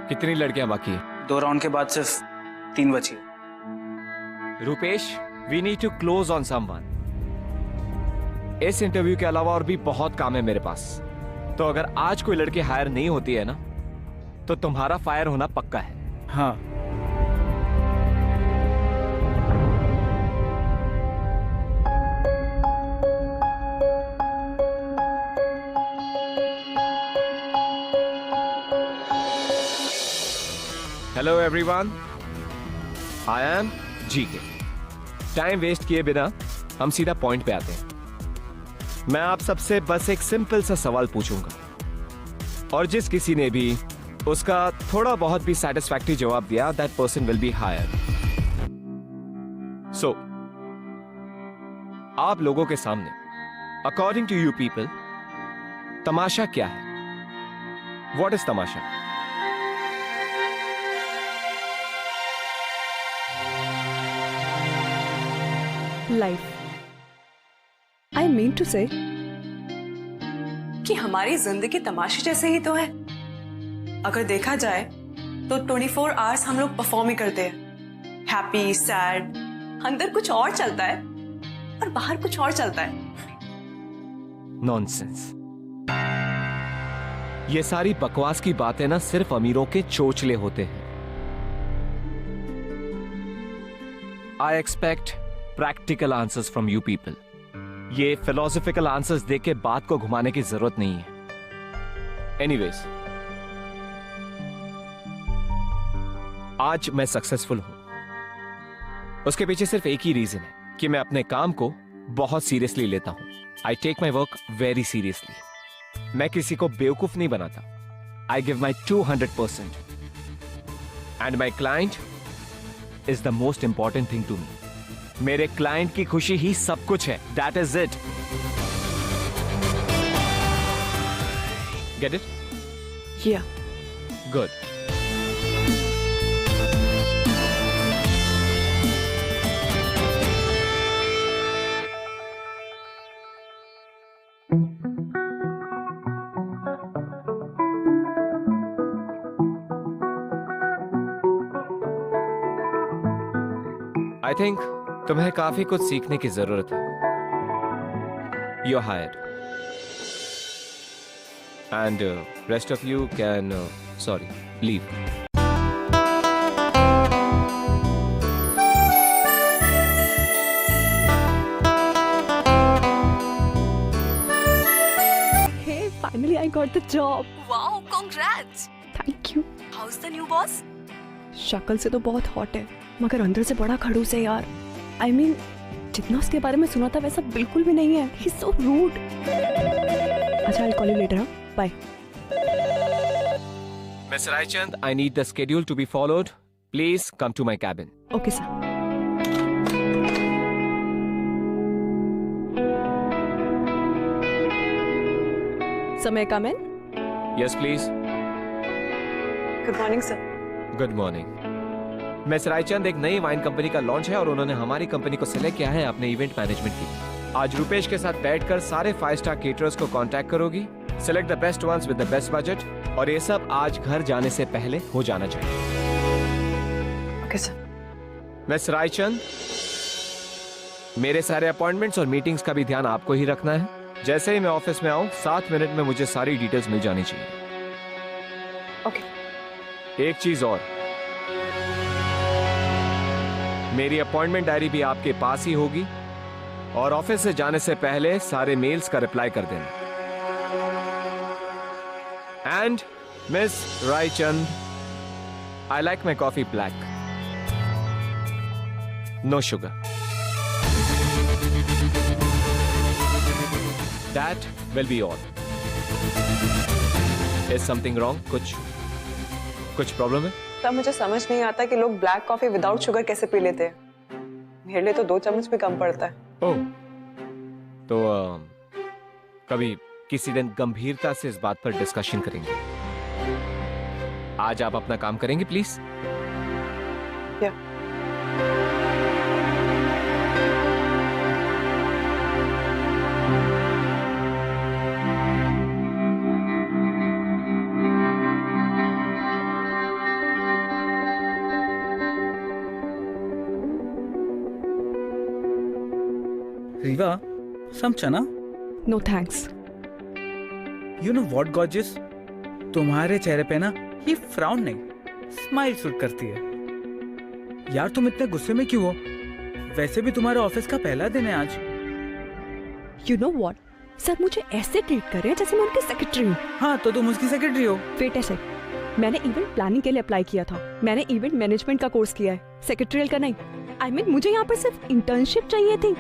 कितनी लड़कियां बाकी है? 2 राउंड के बाद सिर्फ 3 बची। Rupesh, we need to close on someone. इस इंटरव्यू के अलावा और भी बहुत काम है मेरे पास। तो अगर आज कोई लड़की हायर नहीं होती है ना, तो तुम्हारा फायर होना पक्का है। हाँ। Hello everyone, I am GK. Time waste किए बिना हम सीधा पॉइंट पे आते हैं। मैं आप सबसे बस एक सिंपल सा सवाल पूछूंगा, और जिस किसी ने भी उसका थोड़ा बहुत भी सैटिस्फैक्टरी जवाब दिया, that person will be hire. सो आप लोगों के सामने, अकॉर्डिंग टू यू पीपल, तमाशा क्या है? व्हाट इज तमाशा? Life. I mean to say कि हमारी जिंदगी तमाशे जैसे ही तो है। अगर देखा जाए तो 24 आवर्स हम लोग परफॉर्म ही करते हैं। हैप्पी, सैड, अंदर कुछ और चलता है और बाहर कुछ और चलता है। नॉनसेंस। ये सारी बकवास की बातें ना सिर्फ अमीरों के चोचले होते हैं। I expect practical answers from you people. ये फिलोसॉफिकल आंसर्स देके बात को घुमाने की जरूरत नहीं है। एनीवेज, आज मैं सक्सेसफुल हूं। उसके पीछे सिर्फ एक ही रीजन है कि मैं अपने काम को बहुत सीरियसली लेता हूं। I take my work very seriously. मैं किसी को बेवकूफ नहीं बनाता। I give my 200%। And my client is the most important thing to me. मेरे क्लाइंट की खुशी ही सब कुछ है। That is it. Get it? Yeah good. I think तुम्हें काफी कुछ सीखने की जरूरत है। You are hired and rest of you can leave. Hey, finally I got the job. Wow, congrats. Thank you. How is the new boss? शक्ल से तो बहुत हॉट है, मगर अंदर से बड़ा खड़ूस है यार। आई मीन, जितना उसके बारे में सुना था वैसा बिल्कुल भी नहीं है। He is so rude. अच्छा, I call you later. Bye. Miss Raichand, I need the schedule to be followed. Please come to my cabin. Okay sir. समय कम है। Yes, please. Good morning sir. Good morning. Miss Raichand, एक नई wine company का launch है और उन्होंने हमारी company को सिलेक्ट किया है अपने इवेंट मैनेजमेंट के लिए। आज रुपेश के साथ बैठकर सारे 5 स्टार केटरर्स को कांटेक्ट करोगी। Select the best ones with the best budget, और ये सब आज घर जाने से पहले हो जाना चाहिए। Okay sir. मिस रायचंद, मेरे सारे अपॉइंटमेंट्स और मीटिंग्स का भी ध्यान आपको ही रखना है। जैसे ही मैं ऑफिस में आऊं, 7 मिनट में मुझे सारी डिटेल्स मिल जानी चाहिए। ओके। एक चीज और, मेरी अपॉइंटमेंट डायरी भी आपके पास ही होगी, और ऑफिस से जाने से पहले सारे मेल्स का रिप्लाई कर देना। And miss Raichand, I like my coffee black, no sugar. That will be all. Is something wrong? कुछ प्रॉब्लम है? सर, मुझे समझ नहीं आता कि लोग ब्लैक कॉफी विदाउट शुगर कैसे पी लेते हैं। मेरे लिए तो 2 चम्मच भी कम पड़ता है। ओह, तो कभी किसी दिन गंभीरता से इस बात पर डिस्कशन करेंगे। आज आप अपना काम करेंगे please? Yeah. Riva, some chana? No thanks. You know what, gorgeous? तुम्हारे चेहरे पे ना ये फ्राउन नहीं, स्माइल सूट करती है। यार तुम इतने गुस्से में क्यों हो? वैसे भी तुम्हारे ऑफिस का पहला दिन है आज। यू नो व्हाट, सर मुझे ऐसे ट्रीट कर रहे हैं जैसे मैं उनके सेक्रेटरी हूँ। हाँ तो तुम उसकी सेक्रेटरी हो। वेट ऐसे, मैंने इवेंट प्लानिंग के लिए अप्लाई किया था, मैंने इवेंट मैनेजमेंट का कोर्स किया है, सेक्रेटरियल का नहीं। आई मीन मुझे यहाँ पर सिर्फ इंटर्नशिप चाहिए थी।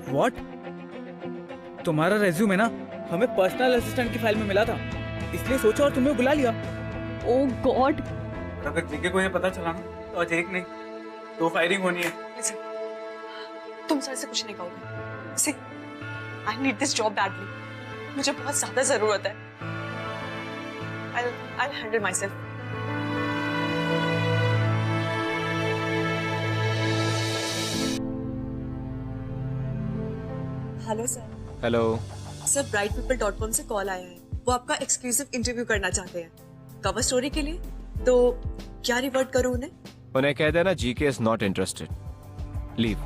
व्हाट? तुम्हारा रेज्यूम है ना हमें पर्सनल असिस्टेंट की फाइल में मिला था, इसलिए सोचा और तुम्हें बुला लिया। ओह गॉड, अगर जीके को ये पता चला ना तो आज एक नहीं दो फायरिंग होनी है। तुम सर से कुछ नहीं कहोगे। See, I need this job badly. मुझे बहुत ज्यादा जरूरत है। I'll handle myself. Hello sir. Hello. Sir brightpeople.com से कॉल आया है, वो आपका एक्सक्लूसिव इंटरव्यू करना चाहते हैं कवर स्टोरी के लिए। तो क्या रिवर्ट करूं उन्हें? उन्हें कह देना GK is not interested, leave.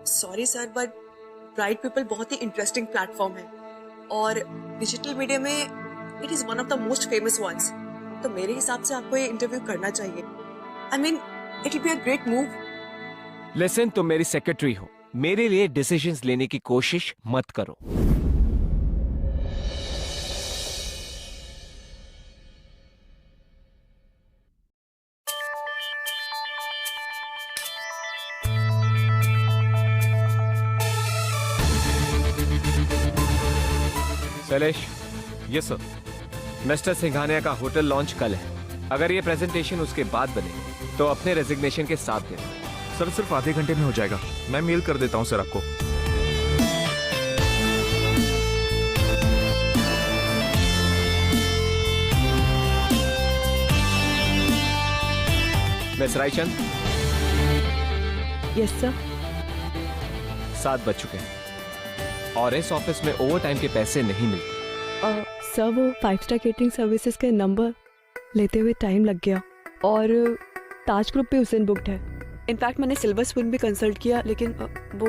Sorry sir, but bright people बहुत ही इंटरेस्टिंग प्लेटफॉर्म है और डिजिटल मीडिया में it is one of the most famous ones. तो मेरे हिसाब से आपको ये इंटरव्यू करना चाहिए। I mean it will be a great move. Listen, तुम मेरी सेक्रेटरी हो, मेरे लिए डिसीजंस लेने की कोशिश मत करो। Shailesh, yes sir. Mister Singhania का होटल लॉन्च कल है। अगर ये प्रेजेंटेशन उसके बाद बने तो अपने रेजिग्नेशन के साथ दे। सर सिर्फ आधे घंटे में हो जाएगा, मैं मेल कर देता हूँ सर आपको। मिस रायचंद। Yes sir. 7 बज चुके हैं और इस ऑफिस में ओवर टाइम के पैसे नहीं मिलते। सर वो 5 स्टार केटरिंग सर्विसेज के नंबर लेते हुए टाइम लग गया और ताज ग्रुप भी उस दिन बुकड है। इनफैक्ट मैंने सिल्वर स्पून भी कंसल्ट किया, लेकिन वो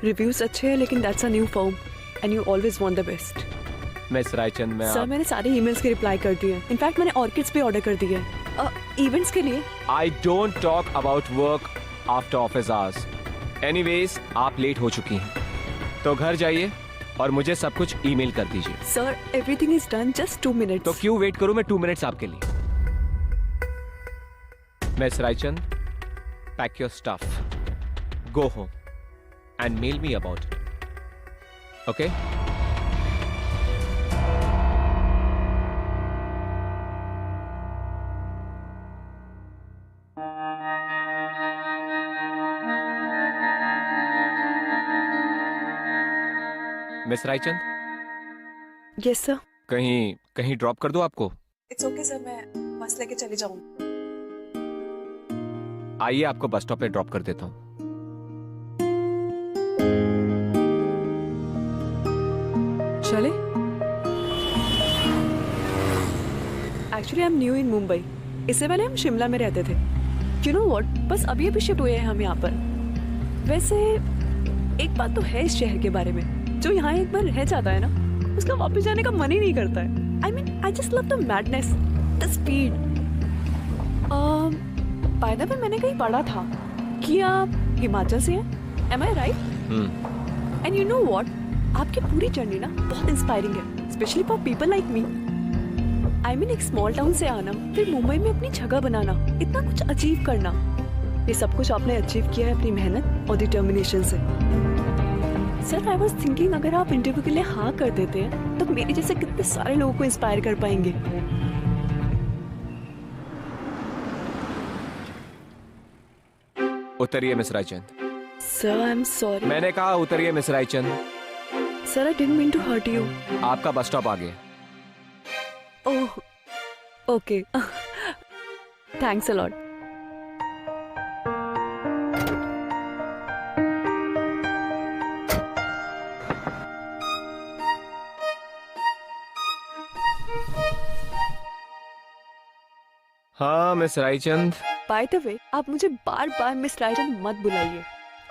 रिव्यूज अच्छे हैं, लेकिन that's a new firm and you always want the best. Miss Raichand, मैं सर मैंने सारे ईमेल्स के रिप्लाई कर दिए। इनफैक्ट मैंने ऑर्किड्स भी ऑर्डर कर दिए इवेंट्स के लिए। I don't talk about work after office hours. Anyways, आप लेट हो चुकी हैं, तो घर जाइए और मुझे सब कुछ ईमेल कर दीजिए। Sir everything is done, just 2 minutes. तो क्यों वेट करूं मैं 2 मिनट्स आपके लिए? Miss Raichand, pack your stuff, go home and mail me about it, okay? Miss Raichand. Yes sir. कहीं ड्रॉप कर दो आपको? इट्स ओके सर, मैं बस लेके चली जाऊंगी। आइए, आपको बस स्टॉप पे ड्रॉप कर देता हूँ। चले? Actually I am new in Mumbai. इससे पहले हम शिमला में रहते थे। यू नो व्हाट, बस अभी अभी शिफ्ट हुए हैं हम यहाँ पर। वैसे एक बात तो है इस शहर के बारे में, जो यहाँ एक बार रह जाता है ना, उसका वापस जाने का मन ही नहीं करता है। I mean I just love the madness, the speed. By the way मैंने कहीं पढ़ा था कि आप हिमाचल से हैं, am I right? And you know what, आपकी पूरी जर्नी ना बहुत इंस्पायरिंग है, specially for people like me. I mean एक स्मॉल टाउन से आना, फिर मुंबई में अपनी जगह बनाना, इतना कुछ अचीव करना, ये सब कुछ आपने अचीव किया है अपनी मेहनत और डिटर्मिनेशन से। सर आई वॉज थिंकिंग, अगर आप इंटरव्यू के लिए हाँ कर देते हैं तो मेरे जैसे कितने सारे लोगों को इंस्पायर कर पाएंगे। उतरिए miss Raichand. Sir I am sorry. मैंने कहा उतरिए miss Raichand. Sir I didn't mean to hurt you. आपका बस स्टॉप आ गया। Oh okay, thanks a lot. हाँ miss Raichand. By the way, आप मुझे बार बार मिस रायचंद मत बुलाइए।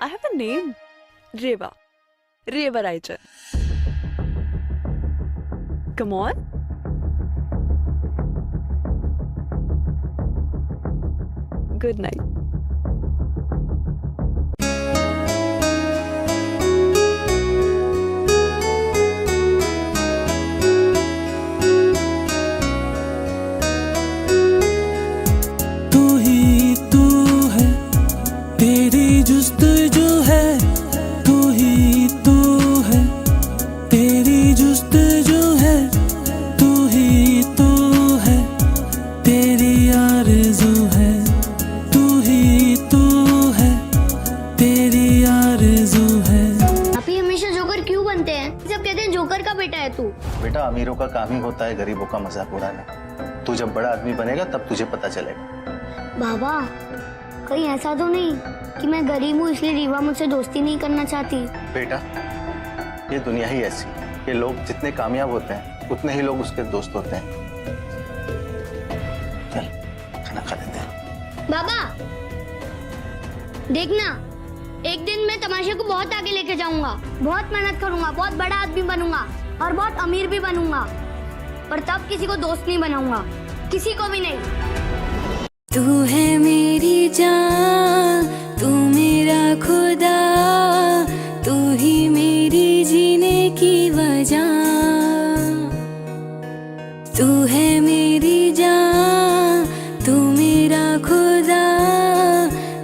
I have a name. Reva. Reva Raichar. Come on. Good night. तू ही तू है, तेरी जुस्तजू है, तू ही तू है, तेरी जुस्तजू है, तू ही तू है, तेरी आरज़ू है, तू ही तू है, तेरी आरज़ू है। आप ही हमेशा जोकर क्यों बनते हैं? सब कहते हैं जोकर का बेटा है तू। बेटा, अमीरों का काम ही होता है गरीबों का मजाक उड़ाना। तू जब बड़ा आदमी बनेगा तब तुझे पता चलेगा। बाबा, कहीं ऐसा तो नहीं कि मैं गरीब हूँ इसलिए रीवा मुझसे दोस्ती नहीं करना चाहती? बेटा, ये दुनिया ही ऐसी, ये लोग जितने कामयाब होते हैं उतने ही लोग उसके दोस्त होते हैं। चल खाना खा लेते हैं। बाबा, देखना, एक दिन मैं तमाशे को बहुत आगे लेके जाऊंगा। बहुत मेहनत करूंगा, बहुत बड़ा आदमी बनूंगा और बहुत अमीर भी बनूंगा, पर तब किसी को दोस्त नहीं बनाऊंगा, किसी को भी नहीं। तू है मेरी जान, तू मेरा खुदा, तू ही मेरी जीने की वजह। तू है मेरी जान, तू मेरा खुदा,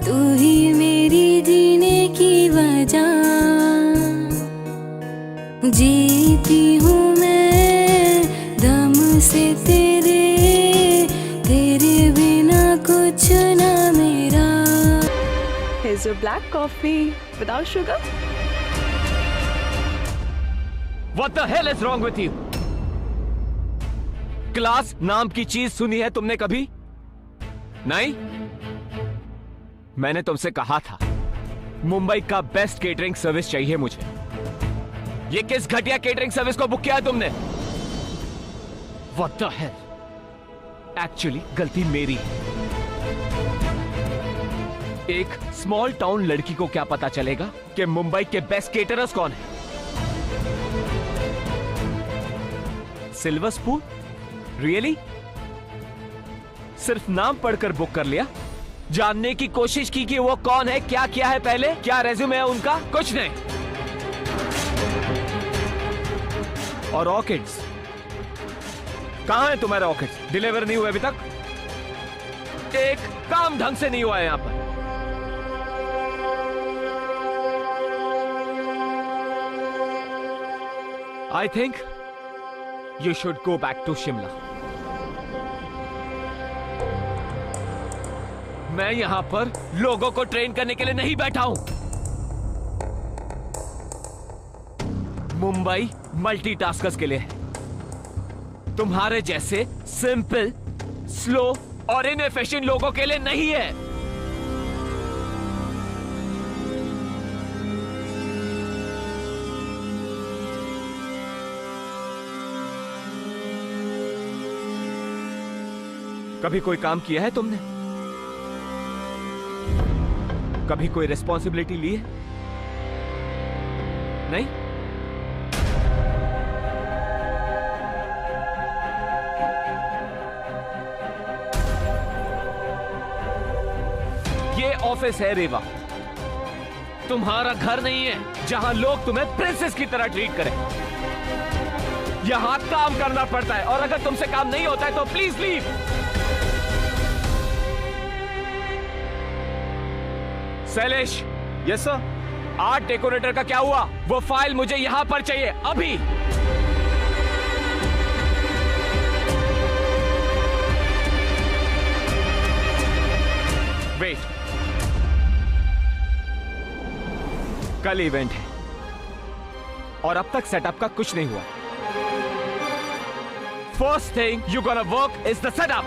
तू ही मेरी जीने की वजह। जीती हूँ मैं दम से तेरे, तेरे बिना कुछ ना मेरा। Here's your black coffee without sugar. What the hell is wrong with you? Class नाम की चीज सुनी है तुमने कभी? नहीं? मैंने तुमसे कहा था मुंबई का बेस्ट केटरिंग सर्विस चाहिए मुझे। ये किस घटिया केटरिंग सर्विस को बुक किया है तुमने? What the hell? एक्चुअली गलती मेरी है। एक स्मॉल टाउन लड़की को क्या पता चलेगा कि मुंबई के बेस्ट केटरर्स कौन है? Silver spoon? रियली? सिर्फ नाम पढ़कर बुक कर लिया? जानने की कोशिश की कि वो कौन है, क्या किया है पहले, क्या रेज्यूमे है उनका? कुछ नहीं। और ऑर्किड्स कहां है तुम्हारे ऑर्किड्स? डिलीवर नहीं हुए अभी तक? एक काम ढंग से नहीं हुआ है यहां पर। I think you should go back to Shimla. मैं यहां पर लोगों को ट्रेन करने के लिए नहीं बैठा हूं। मुंबई मल्टीटास्कर्स के लिए है, तुम्हारे जैसे सिंपल, स्लो और इनएफिशिएंट लोगों के लिए नहीं है। कभी कोई काम किया है तुमने? कभी कोई रिस्पॉन्सिबिलिटी ली है? नहीं? ये ऑफिस है रेवा, तुम्हारा घर नहीं है जहां लोग तुम्हें प्रिंसेस की तरह ट्रीट करें। यहां काम करना पड़ता है और अगर तुमसे काम नहीं होता है तो please leave. Shailesh. Yes sir. Art decorator का क्या हुआ? वो फाइल मुझे यहां पर चाहिए अभी। वेट, कल इवेंट है और अब तक सेटअप का कुछ नहीं हुआ। First thing you gonna work is the setup.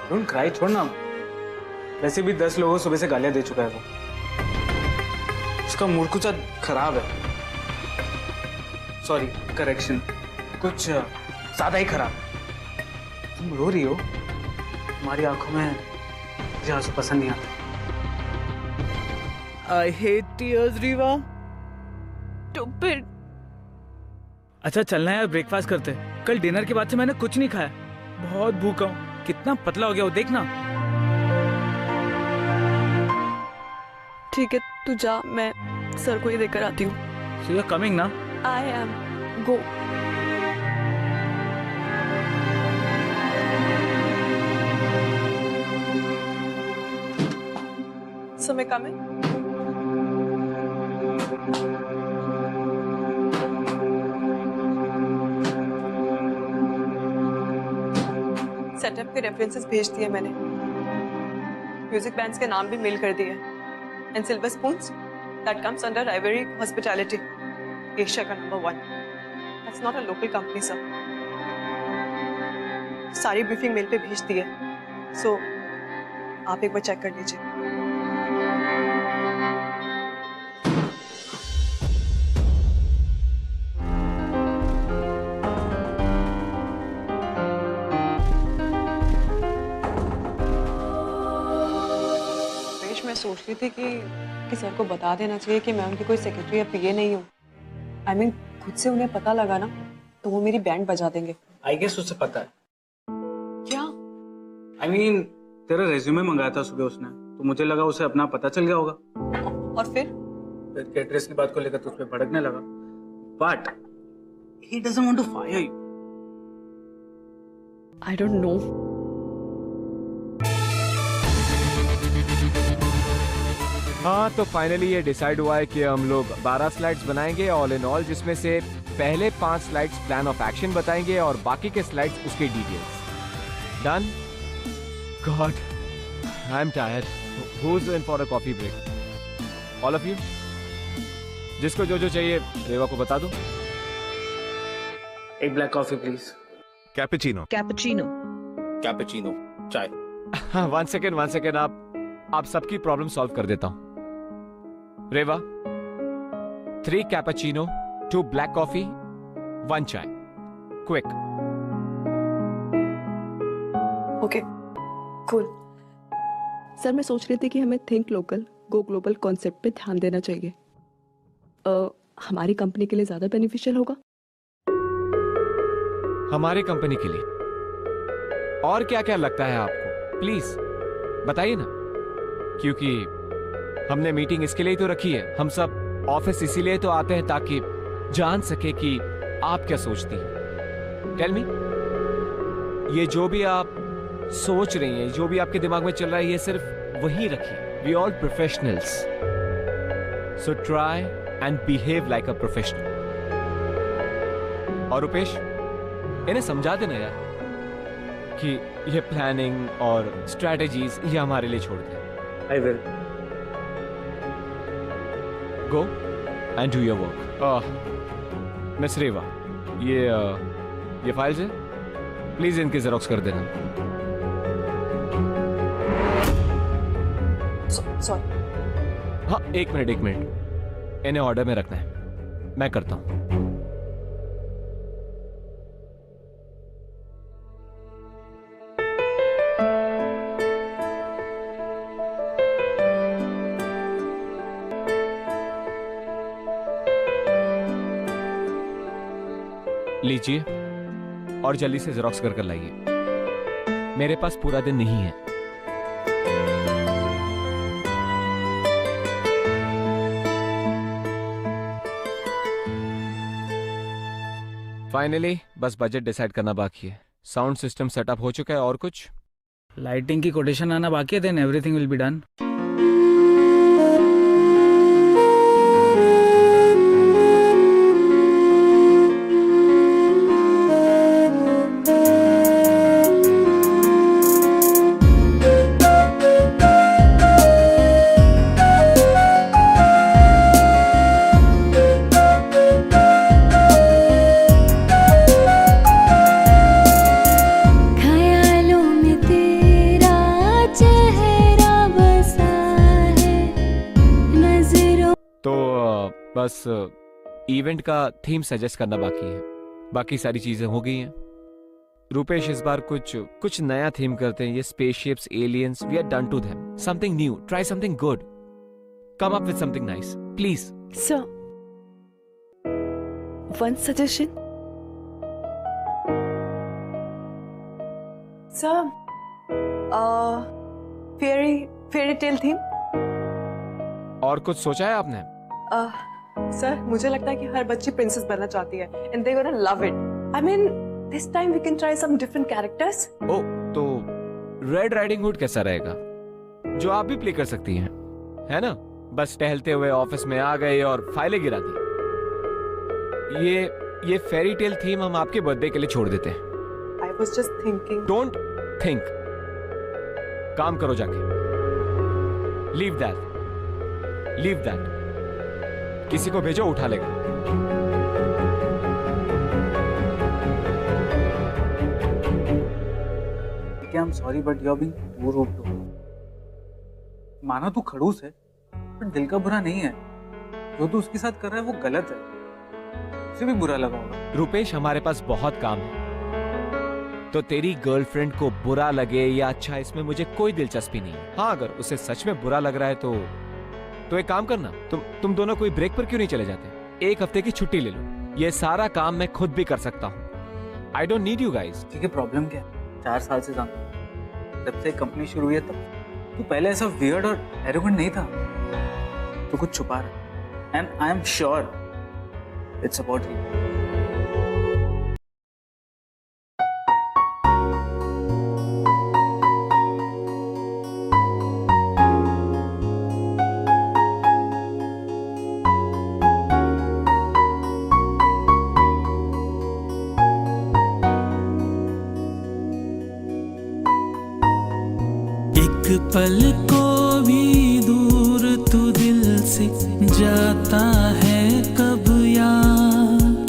Don't cry, छोड़ना। वैसे भी 10 लोगों को सुबह से गालियां दे चुका है वो। उसका मूड कुछ खराब है। सॉरी, करेक्शन, कुछ ज्यादा ही खराब। तुम रो रही हो, तुम्हारी आंखों में मुझे आंसू पसंद नहीं आते। I hate tears, Rewa. Stupid. अच्छा चलना है यार, ब्रेकफास्ट करते हैं। कल डिनर के बाद से मैंने कुछ नहीं खाया, बहुत भूखा हूँ। कितना पतला हो गया वो, देखना। ठीक है, तू जा, मैं सर को ये देकर आती हूँ। So you're coming ना? I am. Go. So मैं coming? सेटअप के रेफरेंसेस भेज दिए मैंने, म्यूजिक बैंड्स के नाम भी मेल कर दिए, and silver spoons that comes under ivory hospitality, Asia का number 1। That's not a local company sir. सारी ब्रीफिंग मेल पे भेज दी है, सो आप एक बार चेक कर लीजिए। मैं सोच रही थी कि सर को बता देना चाहिए कि मैं उनकी कोई सेक्रेटरी या पीए नहीं हूँ। I mean, खुद से उन्हें पता लगा ना तो वो मेरी बैंड बजा देंगे। आई गेस उसे पता है। क्या? I mean, तेरा रेज्यूमे मंगाया था सुबह उसने, तो मुझे लगा उसे अपना पता चल गया होगा। और फिर एड्रेस की बात को लेकर तो उस पर भड़कने लगा। But he doesn't want to fire you. I don't know. हाँ, तो फाइनली ये डिसाइड हुआ है कि हम लोग 12 स्लाइड्स बनाएंगे ऑल इन ऑल, जिसमें से पहले 5 स्लाइड्स प्लान ऑफ एक्शन बताएंगे और बाकी के स्लाइड्स उसके details. Done? God, I am tired. Who is in for a coffee break? All of you? जिसको जो जो चाहिए रेवा को बता दो। एक black coffee please. Cappuccino. Cappuccino chai. हाँ, वन सेकेंड, आप सबकी प्रॉब्लम सॉल्व कर देता हूं। रेवा, 3 कैपेचिनो, 2 ब्लैक कॉफी, 1 चाय, क्विक। Okay, cool. सर, मैं सोच रही थी कि हमें think local go global concept पे ध्यान देना चाहिए। हमारी कंपनी के लिए ज्यादा बेनिफिशियल होगा। हमारे कंपनी के लिए और क्या क्या लगता है आपको? प्लीज बताइए ना, क्योंकि हमने मीटिंग इसके लिए तो रखी है। हम सब ऑफिस इसीलिए तो आते हैं ताकि जान सके कि आप क्या सोचती हैं। टेल मी, ये जो भी आप सोच रही हैं, जो भी आपके दिमाग में चल रहा है, ये सिर्फ वही रखिए। We all professionals, so try and behave like a professional. और रुपेश, इन्हें समझा देना यार कि ये प्लानिंग और स्ट्रैटेजीज ये हमारे लिए छोड़ दें। I will. Go and do your work. Miss Reva, ये फाइल्स है, प्लीज इनकी जेरोक्स कर देना। सॉरी। हाँ, एक मिनट, इन्हें ऑर्डर में रखना है, मैं करता हूँ। लीजिए और जल्दी से जेरोक्स कर लाइए, मेरे पास पूरा दिन नहीं है। फाइनली बस बजट डिसाइड करना बाकी है। साउंड सिस्टम सेटअप हो चुका है, और कुछ? लाइटिंग की कोटेशन आना बाकी है, then everything will be done. बस इवेंट का थीम सजेस्ट करना बाकी है, बाकी सारी चीजें हो गई हैं। रुपेश, इस बार कुछ नया थीम करते हैं। ये spaceships, aliens, we are done to them. Something new, try something good, come up with something nice please. Sir, one suggestion. Sir, fairy tale theme. और कुछ सोचा है आपने? सर, मुझे लगता है कि हर बच्ची प्रिंसेस बनना चाहती है and they gonna love it. I mean, this time we can try some different characters. Oh, तो रेड राइडिंग हुड कैसा रहेगा, जो आप भी प्ले कर सकती हैं, है ना? बस टहलते हुए ऑफिस में आ गए और फाइलें गिरा दी। ये फेरी टेल थीम हम आपके बर्थडे के लिए छोड़ देते हैं। I was just thinking. Don't think, काम करो जाके। लीव दैट, किसी को भेजो, उठा लेगा। I am sorry but you are being too rude too. मानो तू खड़ूस है, पर दिल का बुरा नहीं है। जो तू उसके साथ कर रहा है वो गलत है, उसे भी बुरा लगा होगा। रुपेश, हमारे पास बहुत काम है, तो तेरी गर्लफ्रेंड को बुरा लगे या अच्छा, इसमें मुझे कोई दिलचस्पी नहीं है। हाँ, अगर उसे सच में बुरा लग रहा है तो एक काम करना, तुम दोनों कोई ब्रेक पर क्यों नहीं चले जाते? 1 हफ्ते की छुट्टी ले लो, ये सारा काम मैं खुद भी कर सकता हूँ। I don't need you guys. ठीक है, प्रॉब्लम क्या है? 4 साल से जानता हूँ, जब से कंपनी शुरू हुई है तब। तू पहले ऐसा वियर्ड और एरोगेंट नहीं था, तू कुछ छुपा रहा है। And I am sure it's about you. पल को भी दूर तू दिल से जाता है कब यार,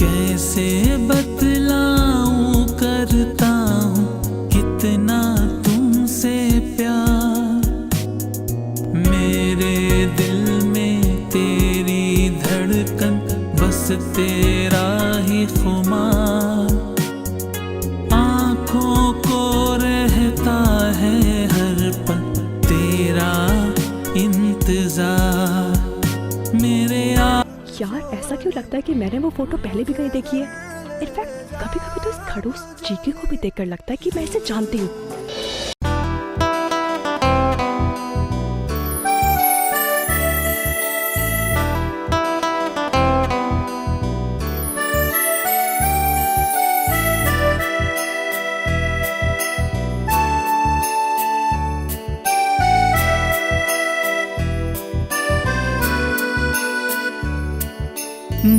कैसे बतलाऊं करता हूँ कितना तुमसे प्यार। मेरे दिल में तेरी धड़कन, बस तेरा ही खुमार, आँखों को रहता है हर पल तेरा इंतजार। मेरे यार, ऐसा क्यों लगता है कि मैंने वो फोटो पहले भी कहीं देखी है? इनफैक्ट कभी कभी तो इस खड़ूस चीके को भी देखकर लगता है कि मैं इसे जानती हूँ।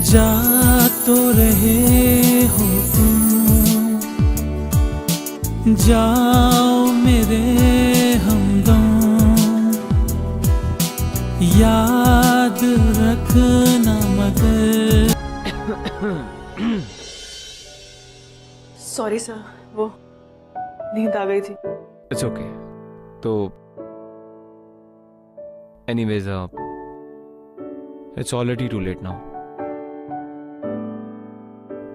जा तो रहे हो तुम, जाओ मेरे हमदम, याद रखना मगर। सॉरी सर, वो नींद आ गई थी। It's okay. तो anyways, it's already too late now.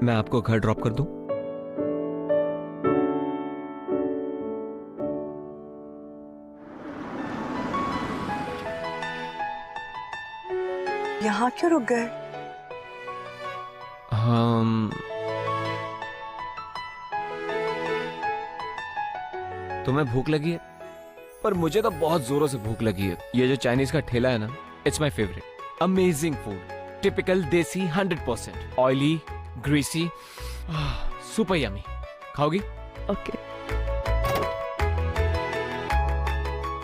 मैं आपको घर ड्रॉप कर दूं? यहाँ क्यों रुक गए? तुम्हें भूख लगी है? पर मुझे तो बहुत जोरों से भूख लगी है। ये जो चाइनीज का ठेला है ना, it's my favourite. Amazing food, typical desi, 100% oily, greasy, super yummy. खाओगी? ओके।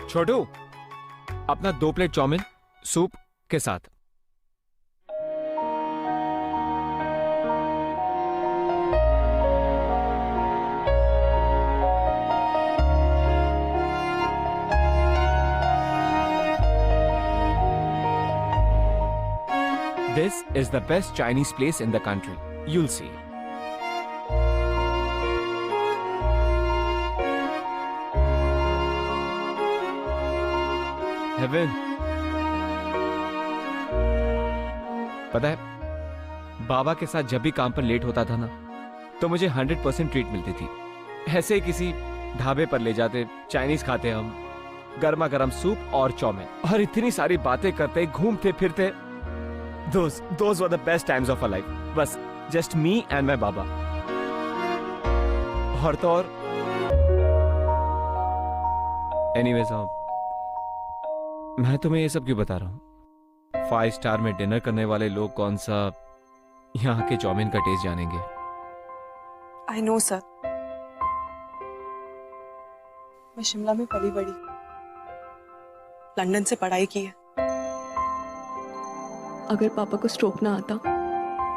छोटू, अपना 2 प्लेट चाउमीन सूप के साथ। This is the best Chinese place in the country. You'll see. Heaven. पता है, बाबा के साथ जब भी काम पर लेट होता था ना, तो मुझे 100% ट्रीट मिलती थी। ऐसे ही किसी ढाबे पर ले जाते, चाइनीज खाते हम, गर्मा गर्म सूप और चौमिन, और इतनी सारी बातें करते, घूमते फिरते। Those were the best times of our life. बस just me and my बाबा। और तो और एनीवेज, मैं तुम्हें ये सब क्यों बता रहा हूँ? 5 स्टार में डिनर करने वाले लोग कौन सा यहाँ के चौमिन का टेस्ट जानेंगे? आई नो सर, मैं शिमला में पली बड़ी, लंदन से पढ़ाई की है। अगर पापा को स्ट्रोक ना आता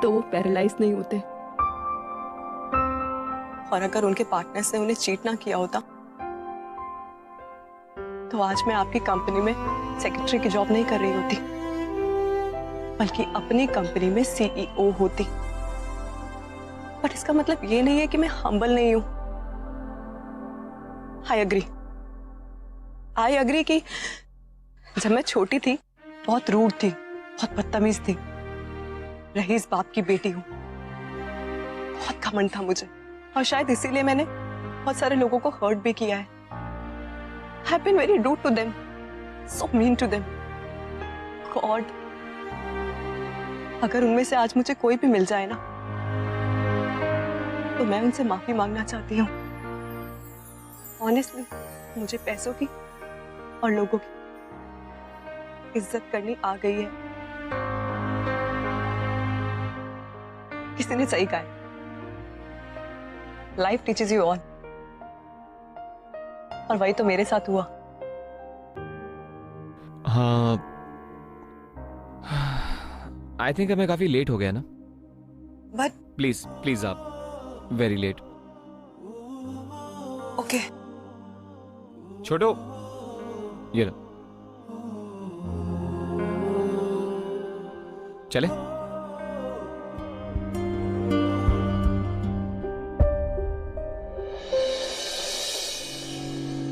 तो वो पैरालाइज नहीं होते। और अगर उनके पार्टनर्स ने उन्हें चीट ना किया होता तो आज मैं आपकी कंपनी में सेक्रेटरी की जॉब नहीं कर रही होती, बल्कि अपनी कंपनी में सीईओ होती। पर इसका मतलब ये नहीं है कि मैं हम्बल नहीं हूं। आई अग्री कि जब मैं छोटी थी बहुत रूड थी, बहुत बदतमीज थी। रईस बाप की बेटी हूं, बहुत घमंड था मुझे, और शायद इसीलिए मैंने बहुत सारे लोगों को हर्ट भी किया है। I've been very rude to them, so mean to them. God, अगर उनमें से आज मुझे कोई भी मिल जाए ना, तो मैं उनसे माफी मांगना चाहती हूँ। Honestly, मुझे पैसों की और लोगों की इज्जत करनी आ गई है। किसी ने सही कहा है, लाइफ टीचेस यू ऑल, और वही तो मेरे साथ हुआ। हाँ, आई थिंक मैं काफी लेट हो गया ना। बट प्लीज प्लीज आप, वेरी लेट। ओके, छोटो, ये लो, चले।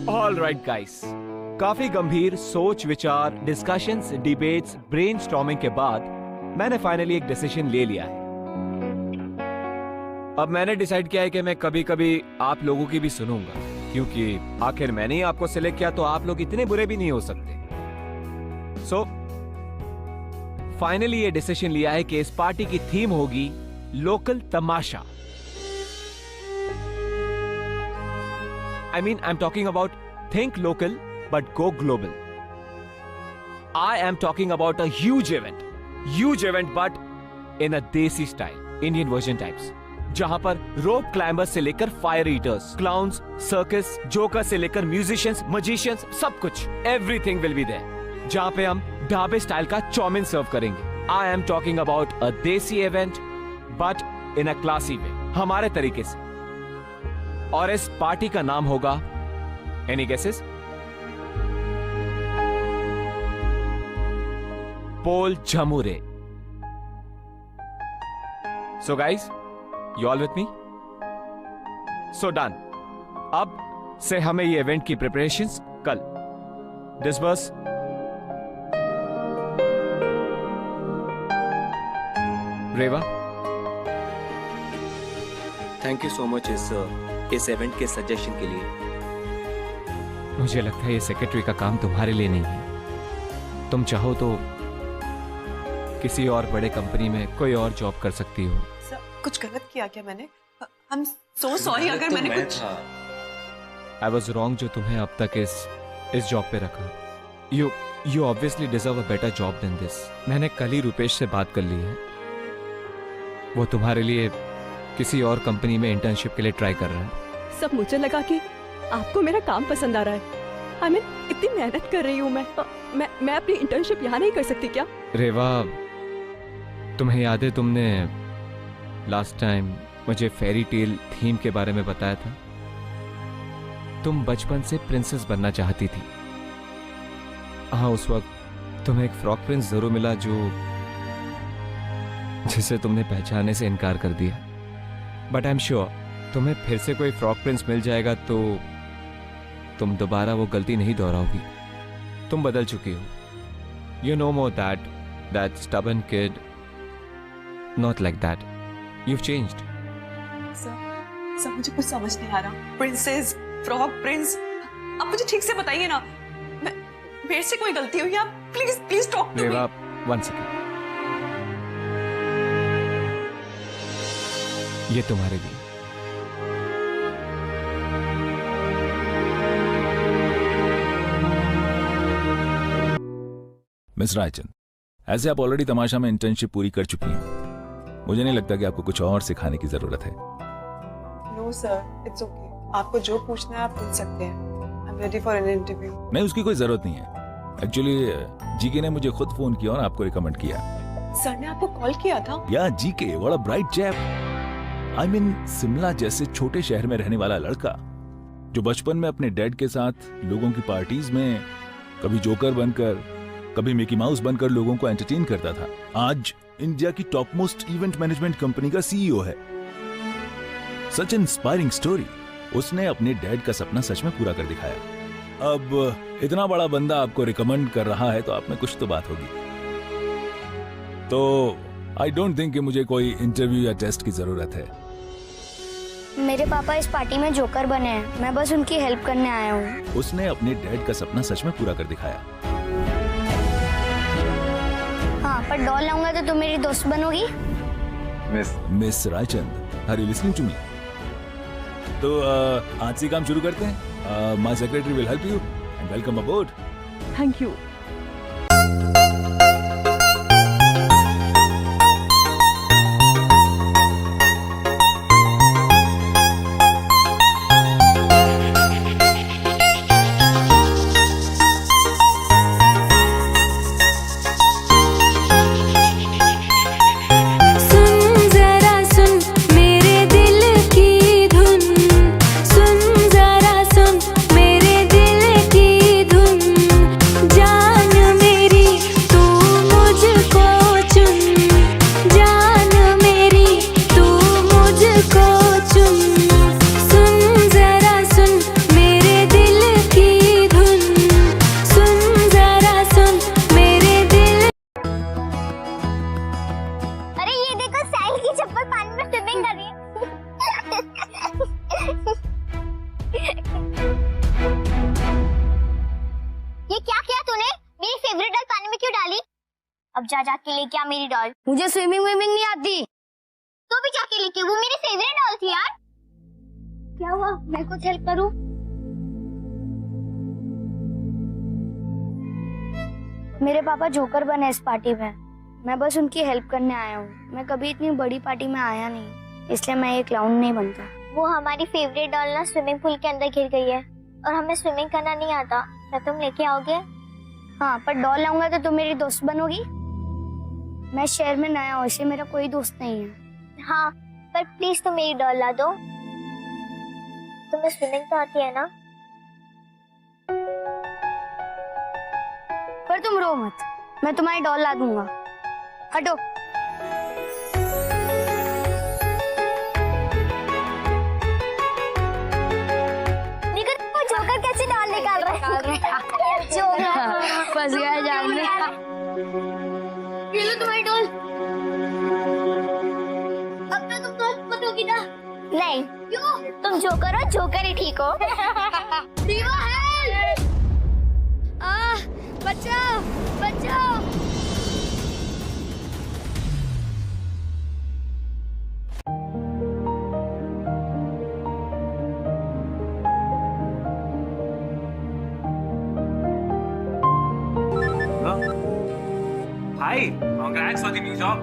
ऑल राइट गाइस, काफी गंभीर सोच विचार, डिस्कशंस, डिबेट्स, ब्रेनस्टॉर्मिंग के बाद मैंने फाइनली एक डिसीजन ले लिया है। अब मैंने डिसाइड किया है कि मैं कभी कभी आप लोगों की भी सुनूंगा, क्योंकि आखिर मैंने ही आपको सिलेक्ट किया, तो आप लोग इतने बुरे भी नहीं हो सकते। सो फाइनली ये डिसीजन लिया है कि इस पार्टी की थीम होगी local Tamasha. I mean, I'm talking about think local but go global. I am talking about a huge event but in a desi style, Indian version types. जहां पर रोप climbers से लेकर fire eaters, clowns, circus, joker से लेकर musicians, magicians, सब कुछ, everything will be there. जहां पे हम ढाबे स्टाइल का चौमिन सर्व करेंगे। I am talking about a desi event but in a classy way, हमारे तरीके से। और इस पार्टी का नाम होगा, एनी गेसेस? पोल झमुरे। So guys, you all with me? So done. अब से हमें ये इवेंट की प्रिपरेशंस कल disburse. Reva, thank you so much इस इवेंट के सजेशन के लिए। मुझे लगता है ये सेक्रेटरी का काम तुम्हारे लिए नहीं है। तुम चाहो तो किसी और बड़े कंपनी में कोई और जॉब कर सकती हो। सर, कुछ गलत किया क्या मैंने? I'm so sorry अगर मैंने कुछ। I was wrong जो तुम्हें अब तक इस जॉब पे रखा। You obviously deserve a better job than this. मैंने कल ही रुपेश से बात कर ली है। वो तुम्हारे लिए किसी और कंपनी में इंटर्नशिप के लिए ट्राई कर रहा है। सब मुझे लगा कि आपको मेरा काम पसंद आ रहा है। I mean, इतनी मेहनत कर रही हूँ मैं अपनी इंटर्नशिप यहाँ नहीं कर सकती क्या? रेवा, तुम्हें याद है तुमने लास्ट टाइम मुझे फेरी टेल थीम के बारे में बताया था? तुम बचपन से प्रिंसेस बनना चाहती थी। हाँ, उस वक्त तुम्हें एक फ्रॉक प्रिंस जरूर मिला जिसे तुमने पहचानने से इनकार कर दिया। बट आई एम श्योर तुम्हें फिर से कोई फ्रॉक प्रिंस मिल जाएगा तो तुम दोबारा वो गलती नहीं दोहराओगी। तुम बदल चुकी हो। You know more that stubborn kid Not like that. You've changed. Sir मुझे कुछ समझ नहीं आ रहा। प्रिंसेस, फ्रॉग प्रिंस, आप मुझे ठीक से बताइए ना, मेरे से कोई गलती हुई? आप please please talk to me. Reva, 1 second. ये तुम्हारे लिए। मिस रायचंद, ऐसे आप ऑलरेडी तमाशा में इंटर्नशिप पूरी कर चुकी हैं। मुझे नहीं लगता कि आपको कुछ और सिखाने की जरूरत है। No sir, it's okay. आपको जो पूछना है आप पूछ सकते हैं। I am ready for an interview. नहीं, उसकी कोई जरूरत नहीं है। एक्चुअली जीके ने मुझे खुद फोन किया और आपको रिकमेंड किया। सर ने आपको कॉल किया था? या GK, what a bright chap. I mean Shimla जैसे छोटे शहर में रहने वाला लड़का जो बचपन में अपने डैड के साथ लोगों की पार्टीज में कभी जोकर बनकर, कभी मिकी माउस बनकर लोगों को एंटरटेन करता था, आज इंडिया की top most event management company का सीईओ है। सच इंस्पायरिंग स्टोरी। उसने अपने डैड का सपना सच में पूरा कर दिखाया। अब इतना बड़ा बंदा आपको रिकमेंड कर रहा है तो आप में कुछ तो बात होगी। तो आई डोंट थिंक कि मुझे कोई इंटरव्यू या टेस्ट की जरूरत है। मेरे पापा इस पार्टी में जोकर बने हैं, मैं बस उनकी हेल्प करने आया हूँ। उसने अपने डैड का सपना सच में पूरा कर दिखाया। हाँ, पर डॉल लाऊंगा तो तुम मेरी दोस्त बनोगी? Miss Raichand, are you listening to me? तो आज से काम शुरू करते हैं। My secretary will help you and welcome aboard. Thank you. अब जा के लेके आ मेरी डॉल। मुझे स्विमिंग नहीं आती। तो भी जाके लेके, वो मेरी फेवरेट डॉल थी यार। क्या हुआ, मैं कुछ हेल्प करूं? मेरे पापा जोकर बने इस पार्टी में, मैं बस उनकी हेल्प करने आया हूँ। मैं कभी इतनी बड़ी पार्टी में आया नहीं, इसलिए मैं ये क्लाउन नहीं बनता। वो हमारी फेवरेट डॉल ना स्विमिंग पूल के अंदर गिर गई है और हमें स्विमिंग करना नहीं आता। क्या तुम लेके आओगे? हाँ, पर डॉल लाऊंगा तो तुम मेरी दोस्त बनोगी? मैं शहर में नया हूँ, इसलिए मेरा कोई दोस्त नहीं है। हाँ, पर प्लीज तुम मेरी डॉल ला दो। तुम्हें स्विमिंग तो आती है ना? पर तुम रो मत, मैं तुम्हारी डॉल ला दूंगा। हटो। वो जोकर कैसे डॉल निकाल रहे हैं? जोकर फंस गया जाल में। ये लो तुम्हारी डॉल। अब तो तुम दोस्त बनोगी ना? नहीं। क्यों? तुम जोकर हो, जोकर ही ठीक हो। दीवा हेल्प! बचाओ, बचाओ। Hi, congrats for the new job.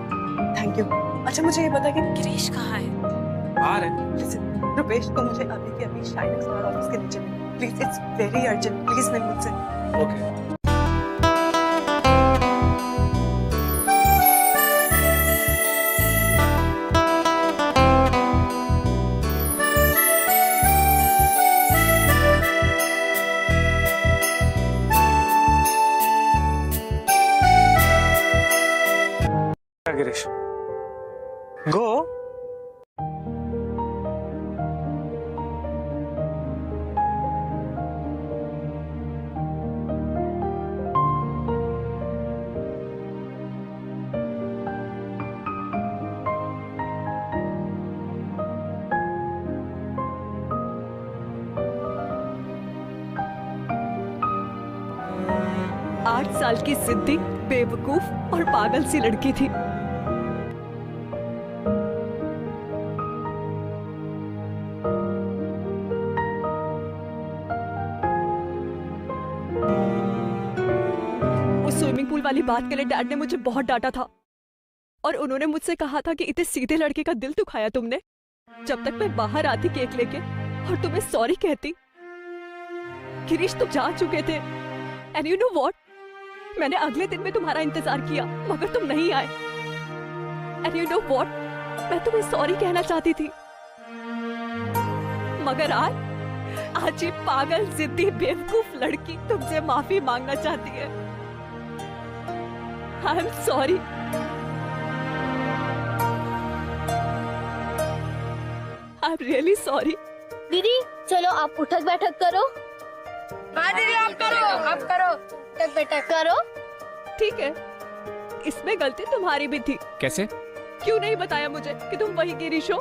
Thank you. अच्छा मुझे ये बता कि गिरीश कहाँ है? बाहर है। लिसन रुपेश, तुम मुझे अभी के अभी शाइनिक्स ऑफिस के नीचे मिलो please. It's very urgent, please मिल मुझसे। ओके। गिरीश, गो। 8 साल की जिद्दी, बेवकूफ और पागल सी लड़की थी। उस स्विमिंग पूल वाली बात के लिए डैड ने मुझे बहुत डांटा था और उन्होंने मुझसे कहा था कि इतने सीधे लड़के का दिल दुखाया तुमने। जब तक मैं बाहर आती केक लेके और तुम्हें सॉरी कहती। गिरीश तुम जा चुके थे एंड यू नो व्हाट, मैंने अगले दिन में तुम्हारा इंतजार किया मगर तुम नहीं आए। एंड यू नो व्हाट, मैं तुम्हें सॉरी कहना चाहती थी मगर आज ये पागल जिद्दी बेवकूफ लड़की तुमसे माफी मांगना चाहती है। आई am sorry. I am really sorry. दीदी चलो आप उठक बैठक करो। हाँ दीदी आप करो, आप करो, उठक बैठक करो। ठीक है, इसमें गलती तुम्हारी भी थी। कैसे? क्यों नहीं बताया मुझे कि तुम वही गिरीश हो?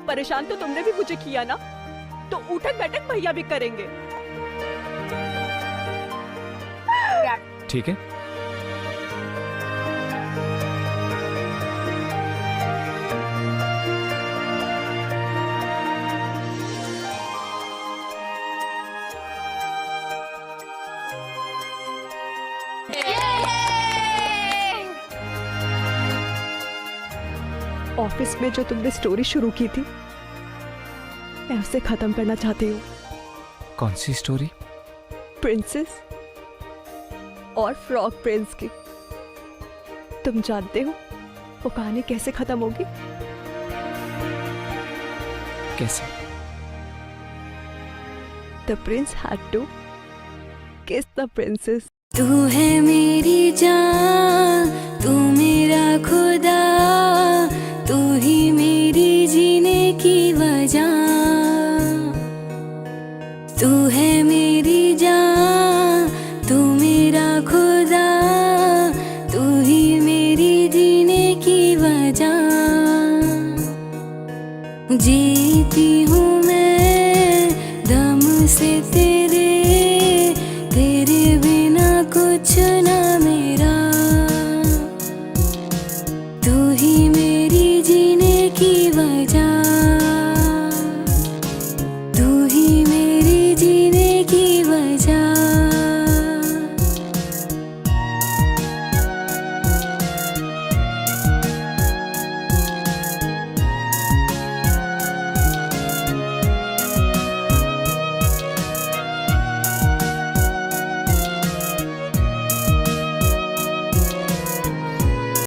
परेशान तो तुमने भी मुझे किया ना, तो उठक बैठक भैया भी करेंगे। ठीक है। ऑफिस में जो तुमने स्टोरी शुरू की थी, मैं उसे खत्म करना चाहती हूँ। कौन सी स्टोरी? प्रिंसेस और फ्रॉग प्रिंस की। तुम जानते हो वो कहानी कैसे खत्म होगी? कैसे? The prince had to kiss the princess. तू है मेरी जान, तू मेरा खुदा, तू ही मेरी जीने की वजह। तू है मेरी जान, तू मेरा खुदा, तू ही मेरी जीने की वजह। जीती हूँ मैं दम से तेरे